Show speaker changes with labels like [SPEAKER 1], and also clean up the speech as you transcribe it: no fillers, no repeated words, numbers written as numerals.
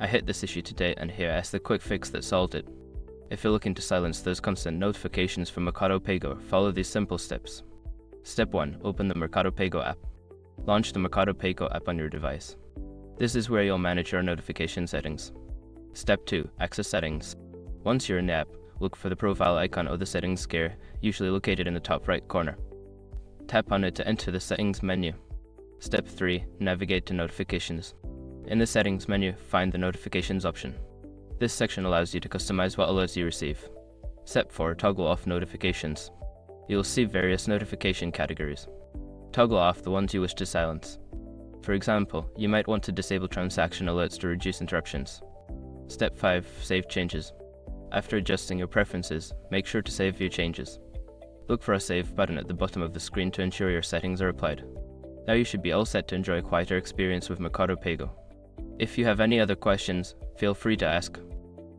[SPEAKER 1] I hit this issue today, and here is the quick fix that solved it. If you're looking to silence those constant notifications from Mercado Pago, follow these simple steps. Step 1. Open the Mercado Pago app. Launch the Mercado Pago app on your device. This is where you'll manage your notification settings. Step 2. Access settings. Once you're in the app, look for the profile icon of the settings gear, usually located in the top right corner. Tap on it to enter the settings menu. Step 3. Navigate to notifications. In the settings menu, find the notifications option. This section allows you to customize what alerts you receive. Step 4. Toggle off notifications. You'll see various notification categories. Toggle off the ones you wish to silence. For example, you might want to disable transaction alerts to reduce interruptions. Step 5. Save changes. After adjusting your preferences, make sure to save your changes. Look for a Save button at the bottom of the screen to ensure your settings are applied. Now you should be all set to enjoy a quieter experience with Mercado Pago. If you have any other questions, feel free to ask.